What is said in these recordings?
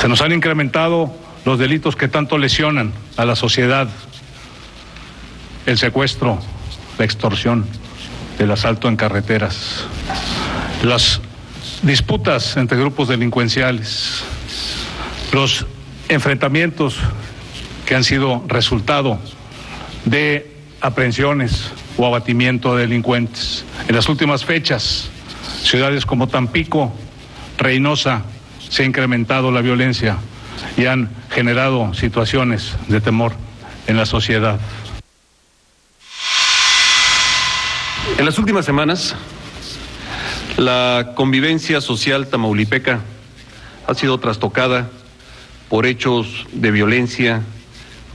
Se nos han incrementado los delitos que tanto lesionan a la sociedad: el secuestro, la extorsión, el asalto en carreteras, las disputas entre grupos delincuenciales, los enfrentamientos que han sido resultado de aprehensiones o abatimiento de delincuentes. En las últimas fechas, ciudades como Tampico, Reynosa, se ha incrementado la violencia y han generado situaciones de temor en la sociedad. En las últimas semanas, la convivencia social tamaulipeca ha sido trastocada por hechos de violencia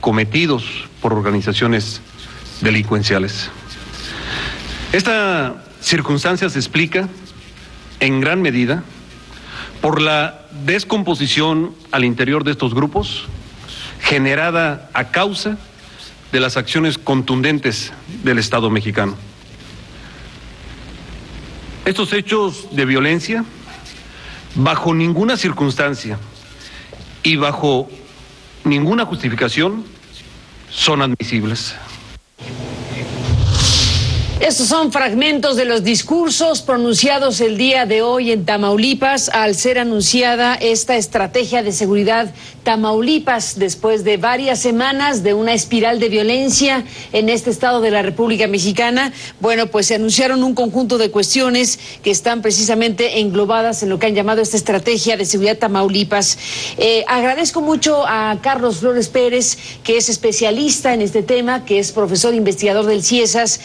cometidos por organizaciones delincuenciales. Esta circunstancia se explica en gran medida por la descomposición al interior de estos grupos generada a causa de las acciones contundentes del Estado mexicano. Estos hechos de violencia, bajo ninguna circunstancia y bajo ninguna justificación, son admisibles. Estos son fragmentos de los discursos pronunciados el día de hoy en Tamaulipas al ser anunciada esta estrategia de seguridad Tamaulipas después de varias semanas de una espiral de violencia en este estado de la República Mexicana. Bueno, pues se anunciaron un conjunto de cuestiones que están precisamente englobadas en lo que han llamado esta estrategia de seguridad Tamaulipas. Agradezco mucho a Carlos Flores Pérez, que es especialista en este tema, que es profesor investigador del CIESAS,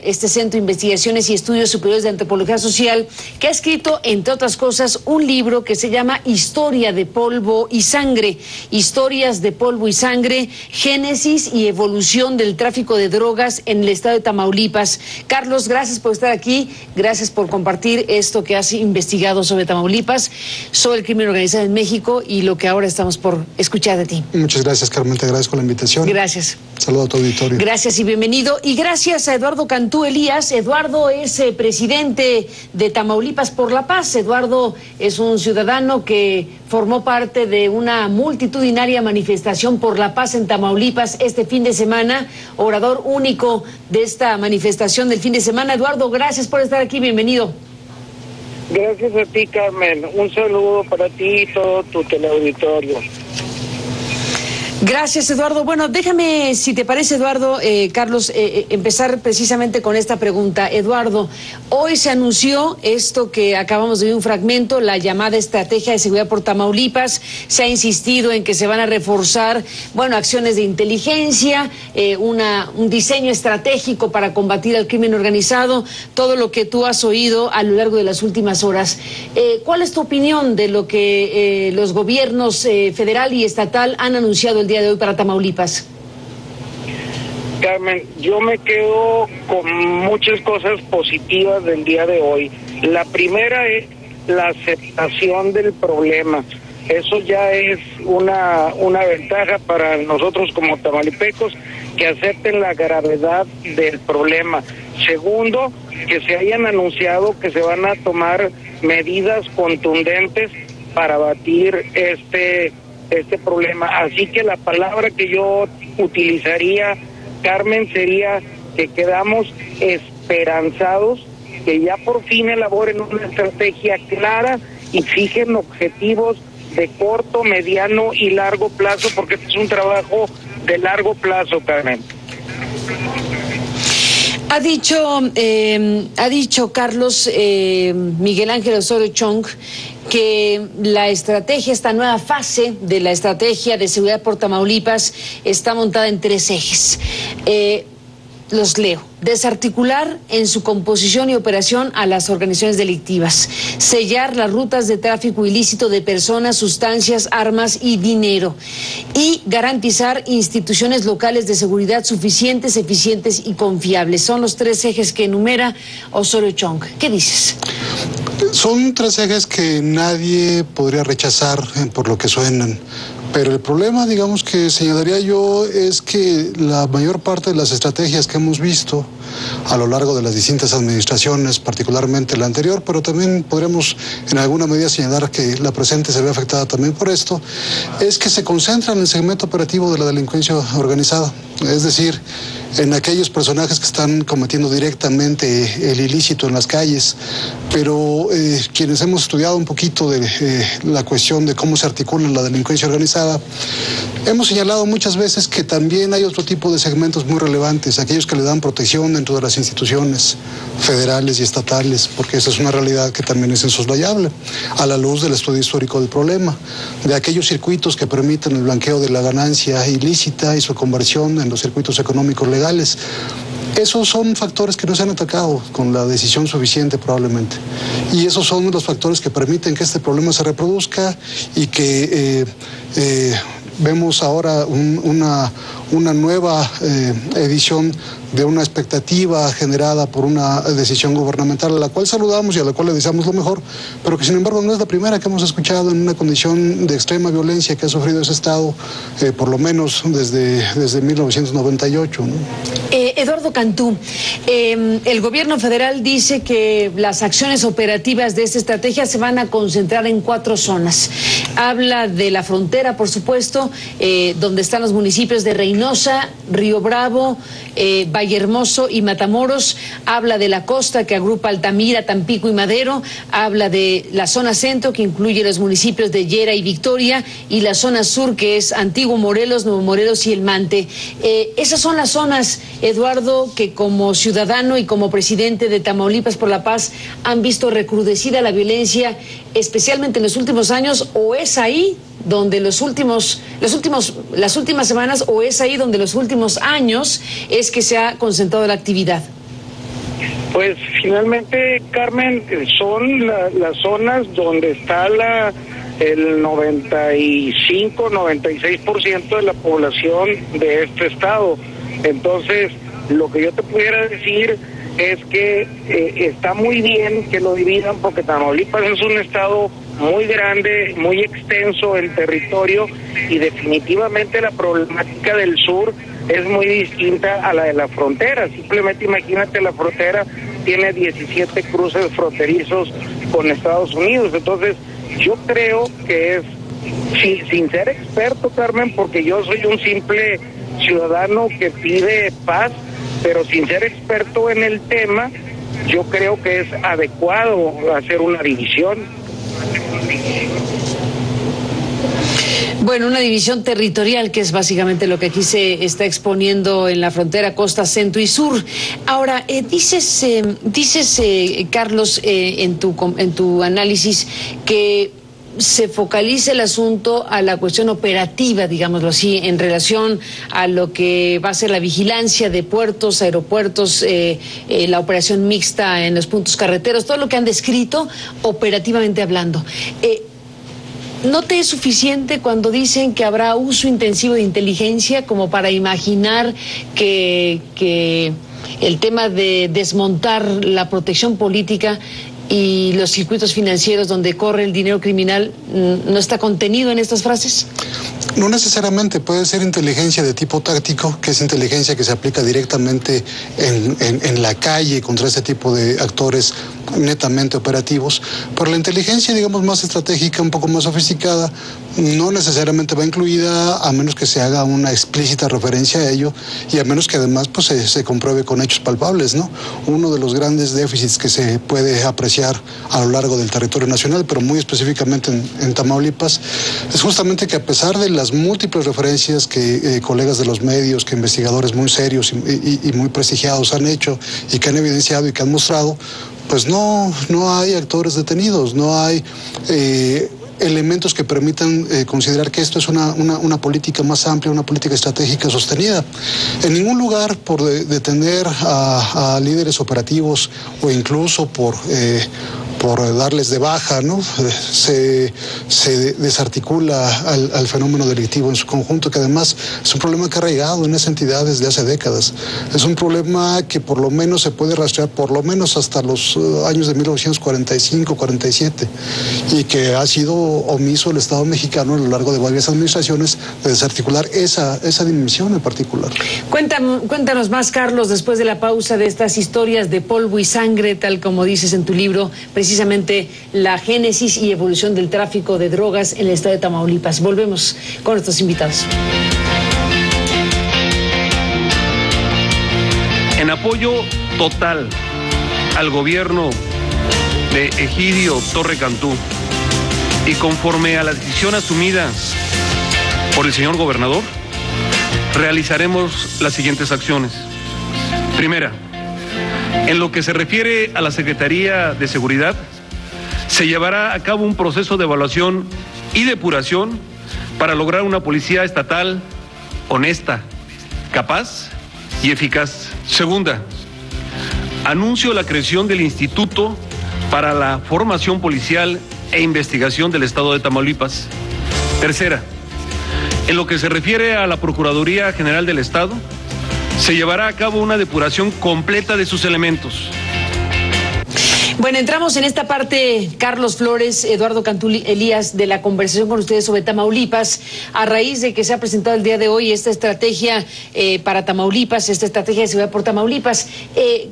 este Centro de Investigaciones y Estudios Superiores de Antropología Social, que ha escrito, entre otras cosas, un libro que se llama Historia de Polvo y Sangre, Historias de Polvo y Sangre, Génesis y Evolución del Tráfico de Drogas en el estado de Tamaulipas. Carlos, gracias por estar aquí, gracias por compartir esto que has investigado sobre Tamaulipas, sobre el crimen organizado en México y lo que ahora estamos por escuchar de ti. Muchas gracias, Carmen, te agradezco la invitación. Gracias. Saludo a tu auditorio. Gracias y bienvenido. Y gracias a Eduardo Cantú Elías. Eduardo es presidente de Tamaulipas por la Paz. Eduardo es un ciudadano que formó parte de una multitudinaria manifestación por la paz en Tamaulipas este fin de semana, orador único de esta manifestación del fin de semana. Eduardo, gracias por estar aquí, bienvenido. Gracias a ti, Carmen. Un saludo para ti y todo tu teleauditorio. Gracias, Eduardo. Bueno, déjame, si te parece, Eduardo, Carlos, empezar precisamente con esta pregunta. Eduardo, hoy se anunció esto que acabamos de ver un fragmento, la llamada Estrategia de Seguridad por Tamaulipas. Se ha insistido en que se van a reforzar, bueno, acciones de inteligencia, un diseño estratégico para combatir al crimen organizado, todo lo que tú has oído a lo largo de las últimas horas. ¿Cuál es tu opinión de lo que los gobiernos federal y estatal han anunciado el día de hoy para Tamaulipas? Carmen, yo me quedo con muchas cosas positivas del día de hoy. La primera es la aceptación del problema. Eso ya es una ventaja para nosotros como tamaulipecos, que acepten la gravedad del problema. Segundo, que se hayan anunciado que se van a tomar medidas contundentes para abatir este problema. Así que la palabra que yo utilizaría, Carmen, sería que quedamos esperanzados que ya por fin elaboren una estrategia clara y fijen objetivos de corto, mediano y largo plazo, porque este es un trabajo de largo plazo, Carmen. Ha dicho Carlos Miguel Ángel Osorio Chong que la estrategia, esta nueva fase de la estrategia de seguridad por Tamaulipas está montada en 3 ejes. Los leo: desarticular en su composición y operación a las organizaciones delictivas, sellar las rutas de tráfico ilícito de personas, sustancias, armas y dinero, y garantizar instituciones locales de seguridad suficientes, eficientes y confiables. Son los 3 ejes que enumera Osorio Chong. ¿Qué dices? Son 3 ejes que nadie podría rechazar por lo que suenan. Pero el problema, digamos, que señalaría yo es que la mayor parte de las estrategias que hemos visto a lo largo de las distintas administraciones, particularmente la anterior, pero también podremos en alguna medida señalar que la presente se ve afectada también por esto, es que se concentra en el segmento operativo de la delincuencia organizada, es decir, en aquellos personajes que están cometiendo directamente el ilícito en las calles, pero quienes hemos estudiado un poquito de la cuestión de cómo se articula la delincuencia organizada, hemos señalado muchas veces que también hay otro tipo de segmentos muy relevantes, aquellos que le dan protección dentro de las instituciones federales y estatales, porque esa es una realidad que también es insoslayable, a la luz del estudio histórico del problema, de aquellos circuitos que permiten el blanqueo de la ganancia ilícita y su conversión en los circuitos económicos legales. Esos son factores que no se han atacado con la decisión suficiente probablemente. Y esos son los factores que permiten que este problema se reproduzca y que vemos ahora una nueva edición de una expectativa generada por una decisión gubernamental a la cual saludamos y a la cual le deseamos lo mejor, pero que sin embargo no es la primera que hemos escuchado en una condición de extrema violencia que ha sufrido ese Estado, por lo menos desde 1998, ¿no? Eduardo Cantú, el gobierno federal dice que las acciones operativas de esta estrategia se van a concentrar en 4 zonas. Habla de la frontera, por supuesto, donde están los municipios de Reynosa, Río Bravo, Vallehermoso y Matamoros. Habla de la costa, que agrupa Altamira, Tampico y Madero. Habla de la zona centro, que incluye los municipios de Llera y Victoria, y la zona sur, que es Antiguo Morelos, Nuevo Morelos y El Mante. Esas son las zonas, Eduardo, que como ciudadano y como presidente de Tamaulipas por la Paz han visto recrudecida la violencia, especialmente en los últimos años, o es ahí donde las últimas semanas, o es ahí donde los últimos años es que se ha concentrado la actividad. Pues finalmente, Carmen, son las zonas donde está el 95-96% de la población de este estado. Entonces, lo que yo te pudiera decir es que está muy bien que lo dividan, porque Tamaulipas es un estado muy grande, muy extenso en territorio, y definitivamente la problemática del sur es muy distinta a la de la frontera. Simplemente imagínate, la frontera tiene 17 cruces fronterizos con Estados Unidos. Entonces, yo creo que es, sin ser experto, Carmen, porque yo soy un simple ciudadano que pide paz, pero sin ser experto en el tema, yo creo que es adecuado hacer una división. Bueno, una división territorial, que es básicamente lo que aquí se está exponiendo en la frontera costa, centro y sur. Ahora, dices Carlos, en tu análisis, que se focaliza el asunto a la cuestión operativa, digámoslo así, en relación a lo que va a ser la vigilancia de puertos, aeropuertos, la operación mixta en los puntos carreteros, todo lo que han descrito operativamente hablando. ¿No te es suficiente cuando dicen que habrá uso intensivo de inteligencia como para imaginar que el tema de desmontar la protección política y los circuitos financieros donde corre el dinero criminal no está contenido en estas frases? No necesariamente, puede ser inteligencia de tipo táctico, que es inteligencia que se aplica directamente en la calle contra este tipo de actores netamente operativos, pero la inteligencia, digamos, más estratégica, un poco más sofisticada, no necesariamente va incluida, a menos que se haga una explícita referencia a ello, y a menos que además pues se compruebe con hechos palpables, ¿no? Uno de los grandes déficits que se puede apreciar a lo largo del territorio nacional, pero muy específicamente en Tamaulipas, es justamente que, a pesar de las múltiples referencias que colegas de los medios, que investigadores muy serios y muy prestigiados han hecho y que han evidenciado y que han mostrado, pues no hay actores detenidos, no hay elementos que permitan considerar que esto es una política más amplia, una política estratégica sostenida. En ningún lugar, por detener a líderes operativos, o incluso por darles de baja, ¿no? Se desarticula al fenómeno delictivo en su conjunto, que además es un problema que ha arraigado en esa entidad desde hace décadas. Es un problema que por lo menos se puede rastrear por lo menos hasta los años de 1945-47 y que ha sido omiso el Estado mexicano a lo largo de varias administraciones de desarticular esa dimensión en particular. Cuéntanos más, Carlos, después de la pausa, de estas historias de polvo y sangre, tal como dices en tu libro, precisamente la génesis y evolución del tráfico de drogas en el estado de Tamaulipas. Volvemos con nuestros invitados. En apoyo total al gobierno de Egidio Torre Cantú y conforme a la decisión asumida por el señor gobernador, realizaremos las siguientes acciones. Primera, en lo que se refiere a la Secretaría de Seguridad, se llevará a cabo un proceso de evaluación y depuración para lograr una policía estatal honesta, capaz y eficaz. Segunda, anuncio la creación del Instituto para la Formación Policial e Investigación del Estado de Tamaulipas. Tercera, en lo que se refiere a la Procuraduría General del Estado, se llevará a cabo una depuración completa de sus elementos. Bueno, entramos en esta parte, Carlos Flores, Eduardo Cantú Elías, de la conversación con ustedes sobre Tamaulipas, a raíz de que se ha presentado el día de hoy esta estrategia para Tamaulipas, esta estrategia de seguridad por Tamaulipas.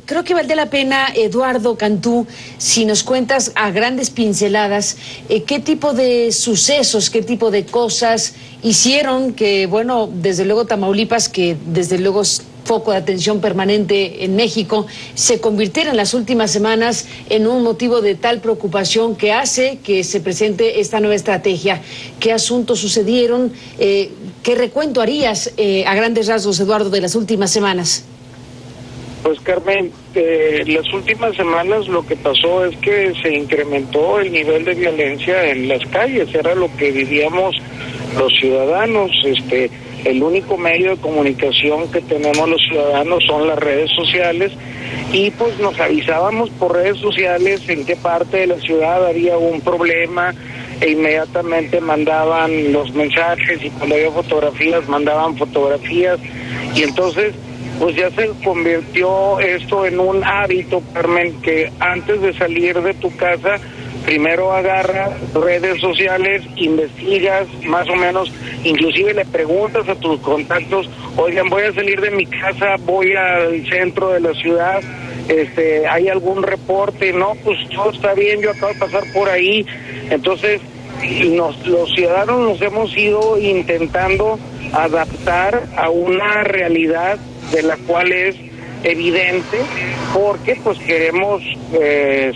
Creo que valdría la pena, Eduardo Cantú, si nos cuentas a grandes pinceladas qué tipo de sucesos, qué tipo de cosas hicieron que, bueno, desde luego Tamaulipas, que desde luego es foco de atención permanente en México, se convirtiera en las últimas semanas en un motivo de tal preocupación que hace que se presente esta nueva estrategia. ¿Qué asuntos sucedieron? ¿Qué recuento harías a grandes rasgos, Eduardo, de las últimas semanas? Pues, Carmen, las últimas semanas lo que pasó es que se incrementó el nivel de violencia en las calles, era lo que vivíamos los ciudadanos. El único medio de comunicación que tenemos los ciudadanos son las redes sociales y pues nos avisábamos por redes sociales en qué parte de la ciudad había un problema e inmediatamente mandaban los mensajes y cuando había fotografías mandaban fotografías y entonces pues ya se convirtió esto en un hábito, Carmen, que antes de salir de tu casa primero agarras redes sociales, investigas más o menos, inclusive le preguntas a tus contactos, oigan, voy a salir de mi casa, voy al centro de la ciudad, ¿hay algún reporte? No, pues todo está bien, yo acabo de pasar por ahí. Entonces, los ciudadanos nos hemos ido intentando adaptar a una realidad de la cual es evidente, porque pues queremos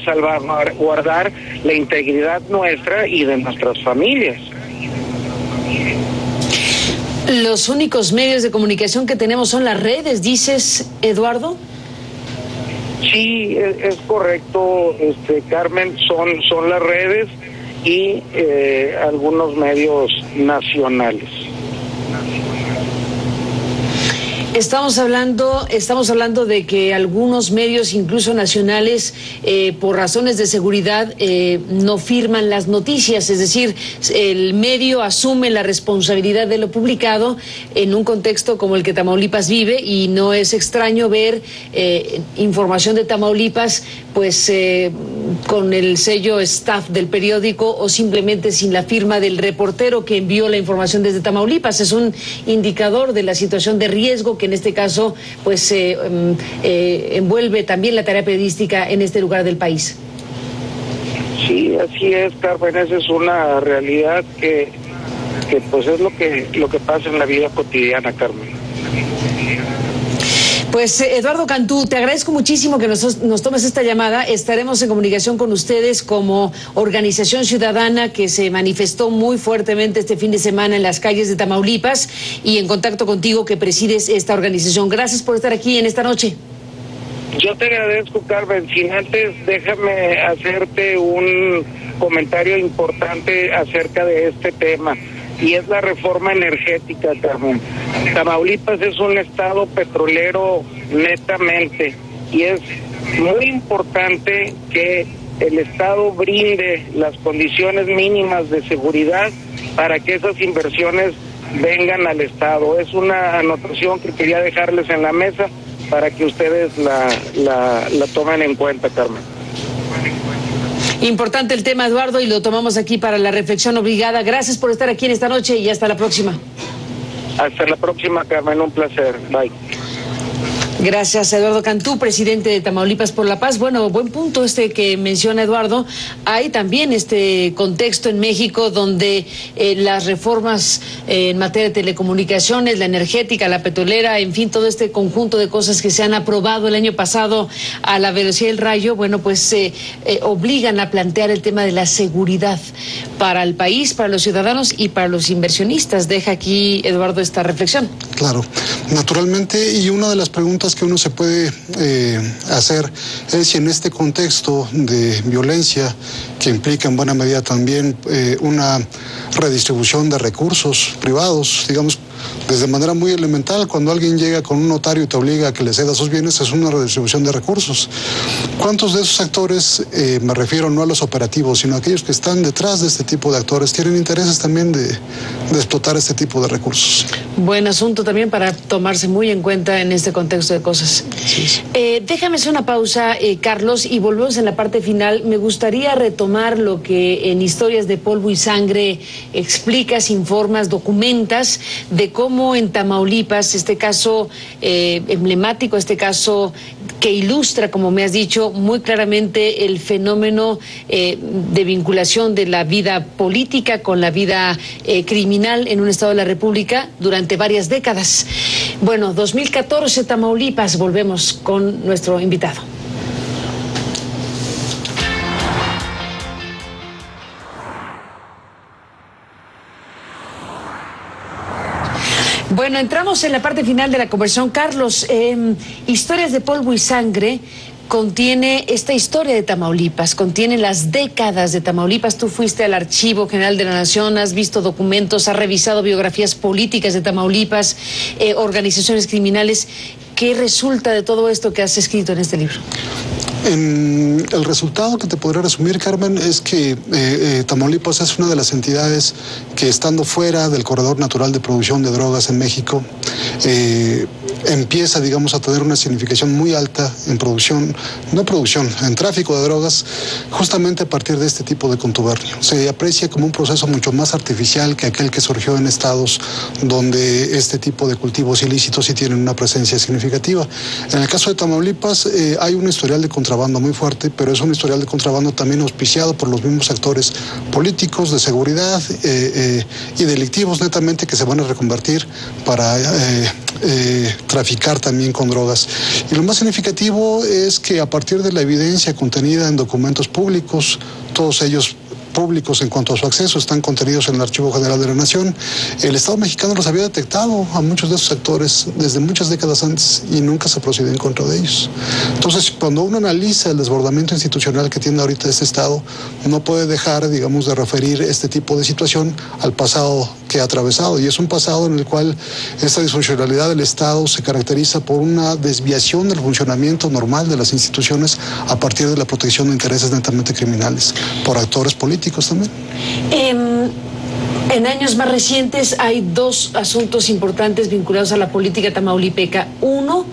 salvaguardar la integridad nuestra y de nuestras familias. Los únicos medios de comunicación que tenemos son las redes, dices, Eduardo. Sí, es correcto, Carmen, son las redes y algunos medios nacionales. Estamos hablando de que algunos medios, incluso nacionales, por razones de seguridad, no firman las noticias, es decir, el medio asume la responsabilidad de lo publicado en un contexto como el que Tamaulipas vive y no es extraño ver información de Tamaulipas, pues con el sello staff del periódico o simplemente sin la firma del reportero que envió la información desde Tamaulipas. Es un indicador de la situación de riesgo que en este caso pues envuelve también la tarea periodística en este lugar del país. Sí, así es, Carmen, esa es una realidad que pues es lo que pasa en la vida cotidiana, Carmen. Pues Eduardo Cantú, te agradezco muchísimo que nos tomes esta llamada. Estaremos en comunicación con ustedes como organización ciudadana que se manifestó muy fuertemente este fin de semana en las calles de Tamaulipas y en contacto contigo que presides esta organización. Gracias por estar aquí en esta noche. Yo te agradezco, Carmen. Sin antes, déjame hacerte un comentario importante acerca de este tema. Y es la reforma energética, Carmen. Tamaulipas es un estado petrolero netamente y es muy importante que el Estado brinde las condiciones mínimas de seguridad para que esas inversiones vengan al Estado. Es una anotación que quería dejarles en la mesa para que ustedes la tomen en cuenta, Carmen. Importante el tema, Eduardo, y lo tomamos aquí para la reflexión obligada. Gracias por estar aquí en esta noche y hasta la próxima. Hasta la próxima, Carmen, un placer. Bye. Gracias, Eduardo Cantú, presidente de Tamaulipas por la Paz. Bueno, buen punto que menciona Eduardo. Hay también este contexto en México donde las reformas en materia de telecomunicaciones, la energética, la petrolera, en fin, todo este conjunto de cosas que se han aprobado el año pasado a la velocidad del rayo, bueno, pues obligan a plantear el tema de la seguridad para el país, para los ciudadanos y para los inversionistas. Deja aquí, Eduardo, esta reflexión. Claro, naturalmente, y una de las preguntas que uno se puede hacer es si en este contexto de violencia, que implica en buena medida también una redistribución de recursos privados, digamos, desde manera muy elemental, cuando alguien llega con un notario y te obliga a que le ceda sus bienes, es una redistribución de recursos. ¿Cuántos de esos actores, me refiero no a los operativos, sino a aquellos que están detrás de este tipo de actores, tienen intereses también de explotar este tipo de recursos? Buen asunto también para tomarse muy en cuenta en este contexto de cosas. Sí. Déjame hacer una pausa, Carlos, y volvemos en la parte final. Me gustaría retomar lo que en Historias de Polvo y Sangre explicas, informas, documentas de cómo en Tamaulipas, este caso emblemático, este caso que ilustra, como me has dicho, muy claramente el fenómeno de vinculación de la vida política con la vida criminal en un estado de la República durante varias décadas. Bueno, 2014, Tamaulipas, volvemos con nuestro invitado. Bueno, entramos en la parte final de la conversación. Carlos, Historias de Polvo y Sangre contiene esta historia de Tamaulipas, contiene las décadas de Tamaulipas. Tú fuiste al Archivo General de la Nación, has visto documentos, has revisado biografías políticas de Tamaulipas, organizaciones criminales. ¿Qué resulta de todo esto que has escrito en este libro? El resultado que te podría resumir, Carmen, es que Tamaulipas es una de las entidades que, estando fuera del corredor natural de producción de drogas en México, empieza, digamos, a tener una significación muy alta en en tráfico de drogas, justamente a partir de este tipo de contubernio. Se aprecia como un proceso mucho más artificial que aquel que surgió en estados donde este tipo de cultivos ilícitos sí tienen una presencia significativa. En el caso de Tamaulipas hay un historial de contrabando muy fuerte, pero es un historial de contrabando también auspiciado por los mismos actores políticos, de seguridad y delictivos netamente, que se van a reconvertir para traficar también con drogas. Y lo más significativo es que a partir de la evidencia contenida en documentos públicos, todos ellos públicos en cuanto a su acceso, están contenidos en el Archivo General de la Nación, el Estado mexicano los había detectado a muchos de esos actores desde muchas décadas antes y nunca se procedió en contra de ellos. Entonces, cuando uno analiza el desbordamiento institucional que tiene ahorita este Estado, no puede dejar, digamos, de referir este tipo de situación al pasado que ha atravesado, y es un pasado en el cual esta disfuncionalidad del Estado se caracteriza por una desviación del funcionamiento normal de las instituciones a partir de la protección de intereses netamente criminales por actores políticos también. En años más recientes hay dos asuntos importantes vinculados a la política tamaulipeca. Uno,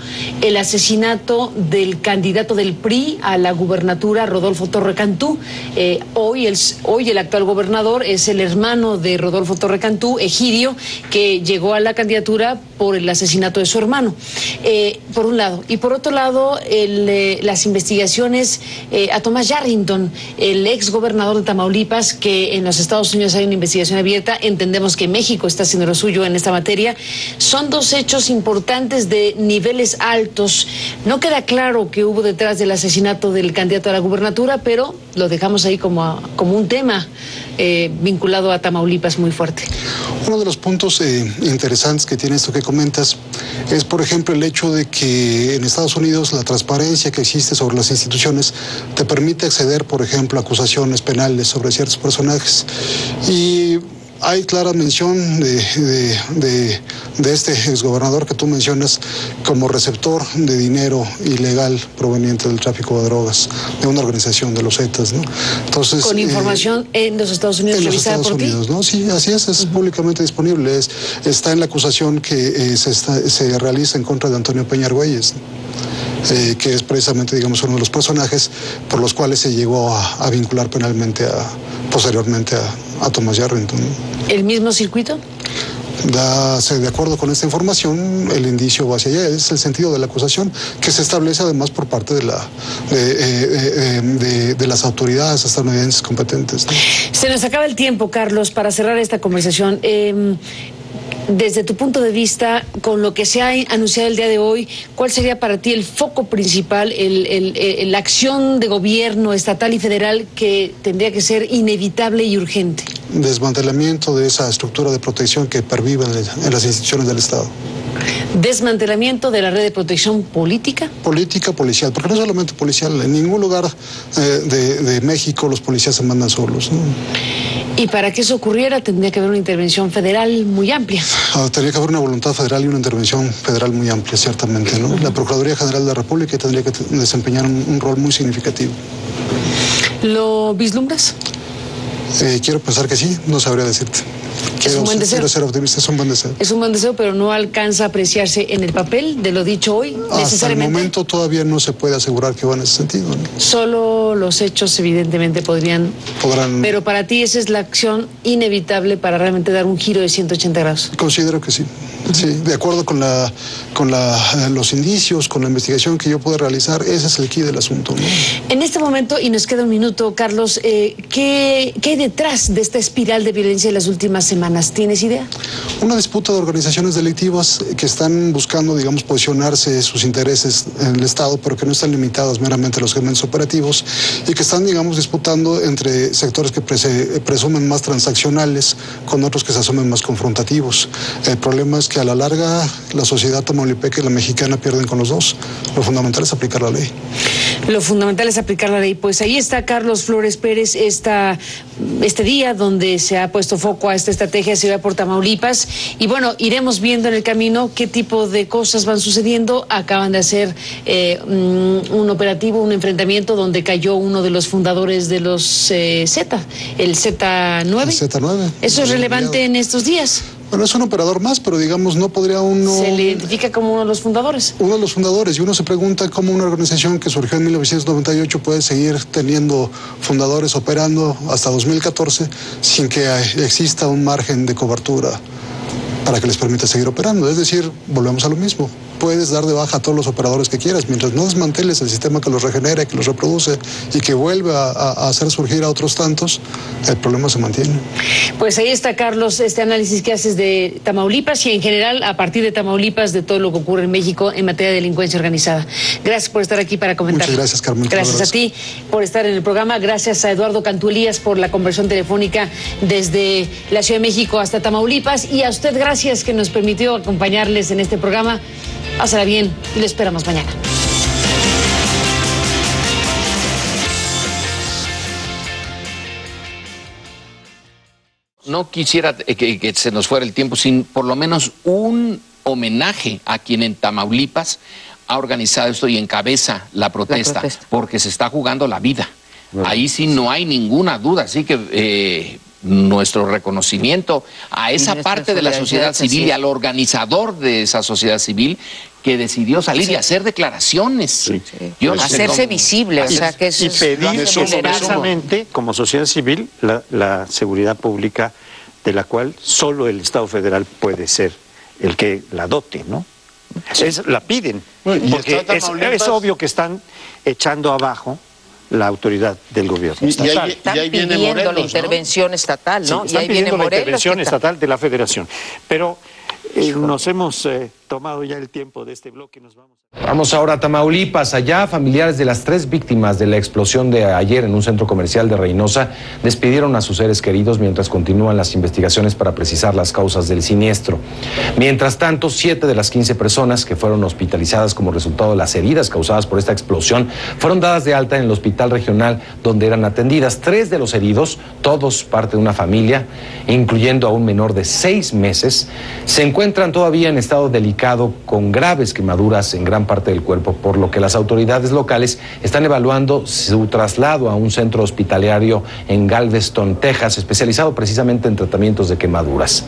el asesinato del candidato del PRI a la gubernatura, Rodolfo Torre Cantú. Hoy el actual gobernador es el hermano de Rodolfo Torre Cantú, Egidio, que llegó a la candidatura por el asesinato de su hermano, por un lado. Y por otro lado, las investigaciones a Tomás Yarrington, el ex gobernador de Tamaulipas, que en los Estados Unidos hay una investigación abierta. Entendemos que México está haciendo lo suyo en esta materia. Son dos hechos importantes de niveles altos. No queda claro qué hubo detrás del asesinato del candidato a la gubernatura, pero lo dejamos ahí como un tema vinculado a Tamaulipas muy fuerte. Uno de los puntos interesantes que tiene esto que comentas es, por ejemplo, el hecho de que en Estados Unidos la transparencia que existe sobre las instituciones te permite acceder, por ejemplo, a acusaciones penales sobre ciertos personajes. Y hay clara mención de este exgobernador que tú mencionas como receptor de dinero ilegal proveniente del tráfico de drogas, de una organización de los Zetas, ¿no? Entonces, con información en los Estados Unidos revisada por ti. En los Estados Unidos, ¿no? Sí, así es públicamente disponible. Está en la acusación que se realiza en contra de Antonio Peña Argüelles, que es precisamente, digamos, uno de los personajes por los cuales se llegó a vincular penalmente posteriormente a Thomas Yarrington. ¿El mismo circuito? De acuerdo con esta información, el indicio va hacia allá. Es el sentido de la acusación que se establece además por parte de las autoridades estadounidenses competentes, ¿no? Se nos acaba el tiempo, Carlos, para cerrar esta conversación. Desde tu punto de vista, con lo que se ha anunciado el día de hoy, ¿cuál sería para ti el foco principal, la acción de gobierno estatal y federal que tendría que ser inevitable y urgente? Desmantelamiento de esa estructura de protección que pervive en las instituciones del Estado. ¿Desmantelamiento de la red de protección política? Política, policial, porque no es solamente policial. En ningún lugar de México los policías se mandan solos, ¿no? Y para que eso ocurriera tendría que haber una intervención federal muy amplia. Tendría que haber una voluntad federal y una intervención federal muy amplia, ciertamente, ¿no? La Procuraduría General de la República tendría que desempeñar un rol muy significativo. ¿Lo vislumbras? Quiero pensar que sí, no sabría decirte. Quiero ser optimista, es un buen deseo. Es un buen deseo, pero no alcanza a apreciarse en el papel de lo dicho hoy, necesariamente. Hasta el momento todavía no se puede asegurar que va en ese sentido, ¿no? Solo los hechos evidentemente podrán. Pero para ti esa es la acción inevitable para realmente dar un giro de 180 grados. Considero que sí. Sí, de acuerdo con los indicios, con la investigación que yo puedo realizar, ese es el quid del asunto, ¿no? En este momento, y nos queda un minuto, Carlos, ¿qué hay detrás de esta espiral de violencia en las últimas semanas? ¿Tienes idea? Una disputa de organizaciones delictivas que están buscando, digamos, posicionarse sus intereses en el Estado, pero que no están limitadas meramente a los segmentos operativos y que están, digamos, disputando entre sectores que se presumen más transaccionales con otros que se asumen más confrontativos. El problema es que a la larga la sociedad tamaulipeca y la mexicana pierden con los dos. Lo fundamental es aplicar la ley. Lo fundamental es aplicar la ley. Pues ahí está Carlos Flores Pérez, este día donde se ha puesto foco a esta estrategia de seguridad por Tamaulipas. Y bueno, iremos viendo en el camino qué tipo de cosas van sucediendo. Acaban de hacer un operativo, un enfrentamiento donde cayó uno de los fundadores de los Z, el Z9. El Z9. ¿Eso es relevante en estos días? Bueno, es un operador más, pero digamos, no podría uno... ¿Se le identifica como uno de los fundadores? Uno de los fundadores, y uno se pregunta cómo una organización que surgió en 1998 puede seguir teniendo fundadores operando hasta 2014 sin que exista un margen de cobertura para que les permita seguir operando. Es decir, volvemos a lo mismo. Puedes dar de baja a todos los operadores que quieras, mientras no desmanteles el sistema que los regenera, que los reproduce y que vuelve a hacer surgir a otros tantos, el problema se mantiene. Pues ahí está, Carlos, este análisis que haces de Tamaulipas y en general, a partir de Tamaulipas, de todo lo que ocurre en México en materia de delincuencia organizada. Gracias por estar aquí para comentar. Muchas gracias, Carmen. Gracias a ti por estar en el programa. Gracias a Eduardo Cantú-Elías por la conversión telefónica desde la Ciudad de México hasta Tamaulipas. Y a usted, gracias que nos permitió acompañarles en este programa. Pásala bien y lo esperamos mañana. No quisiera que se nos fuera el tiempo sin por lo menos un homenaje a quien en Tamaulipas ha organizado esto y encabeza la protesta, porque se está jugando la vida. Bueno, ahí sí no hay ninguna duda, así que nuestro reconocimiento a esa parte de la sociedad civil y al organizador de esa sociedad civil que decidió salir y hacer declaraciones. Sí. Yo no hacerse visible, o sea, que eso y pedir precisamente como sociedad civil la seguridad pública de la cual solo el Estado federal puede ser el que la dote, ¿no? Sí. La piden, porque es obvio que están echando abajo la autoridad del gobierno estatal. Están pidiendo Morelos, la intervención estatal, ¿no? Sí, están pidiendo la intervención estatal de la Federación. Pero nos hemos tomado ya el tiempo de este bloque, nos vamos. Vamos ahora a Tamaulipas. Allá, familiares de las 3 víctimas de la explosión de ayer en un centro comercial de Reynosa despidieron a sus seres queridos mientras continúan las investigaciones para precisar las causas del siniestro. Mientras tanto, 7 de las 15 personas que fueron hospitalizadas como resultado de las heridas causadas por esta explosión fueron dadas de alta en el hospital regional donde eran atendidas. 3 de los heridos, todos parte de una familia, incluyendo a un menor de 6 meses, se encuentran todavía en estado delicado con graves quemaduras en gran parte del cuerpo, por lo que las autoridades locales están evaluando su traslado a un centro hospitalario en Galveston, Texas, especializado precisamente en tratamientos de quemaduras.